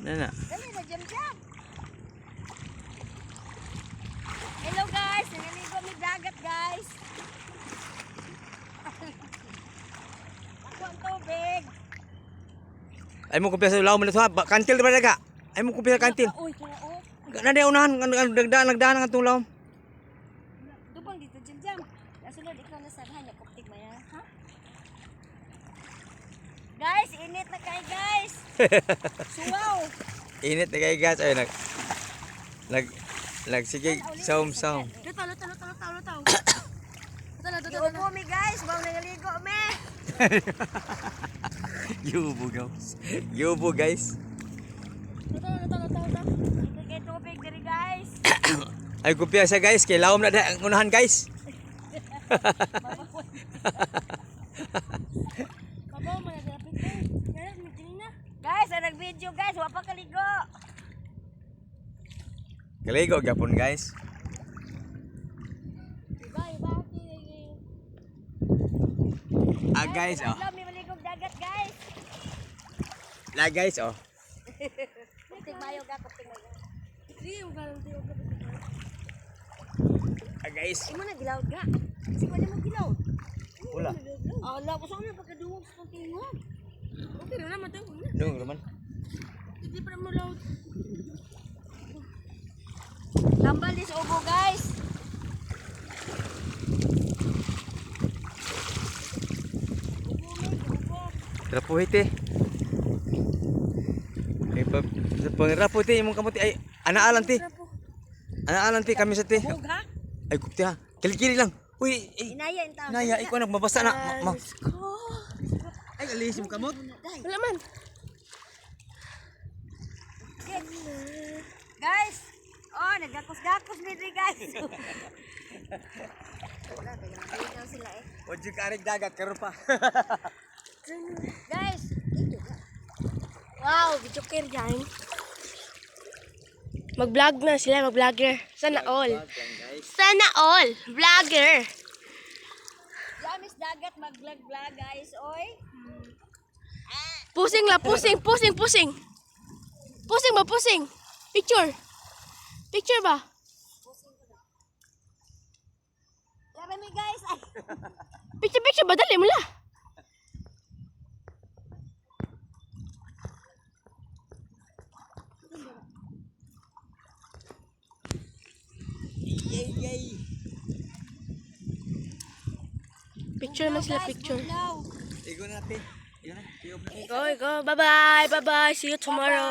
Nana. Dali na, jam-jam. Hello guys, naliligo may dagat guys. Ako ang tubig. Ay mo kumpiya sa ulaw mo na kantil ba daga? Ay mo kumpiya kantil. Uy, kaya oh. Nada unahan nagdaan ang atong ulaw. Dubang dito jam-jam. Nasunod ikaw na sa hanya kuptig mo yan, ha? Guys, init na kayo guys. Suwaw. Init na kay gas ay sige saum. Lutaw. Yubo mi guys, bawang nangaligo me. Yubo guys. Lutaw. Ito kay tubig diri guys. Ay kumpiya sa guys kay lawom na ang unahan guys. Babaw mo na dapat eh. Guys, nag-video guys, wa pa kaligo. Kaligo gyapon guys. Guys oh. Alam mi maligog dagat guys. La guys oh. Kuptig mayo ga, kuptig mayo. Guys. Imo na gilawd ga. Kasi wala mo gilawd. Wala. Ala ko sa na pagkaduwag sa tingog. Okay na naman daw. Dong naman. Hindi pa mo lawd. Tambal dis ubo guys. Rapuhit eh. Ay pangirapo ti imong kamuti ay anaalan ti. Anaalan ti kami sa ti. Bug ha? Ay kupti ha. Kilikili lang. Uy, Inaya in taon. naya ikaw mabasa na. Ko. Ay alisim kamot. Wala man. Guys, oh, nagakos-gakos nito guys. Wala, kaya sila eh. Wag yung karig dagat karon pa. Guys, ito ka. Wow, video care dyan. Mag-vlog na sila, mag-vlogger. Sana all. Sana all. Vlogger. Yamis dagat, mag-vlog-vlog guys, oy. Pusing la, pusing. Pusing ba, pusing? Picture ba? Yara mi guys. Ay. Picture ba? Dali mo la. Yay. Picture naman sila, picture. Igo natin. Go. Bye-bye. See you tomorrow.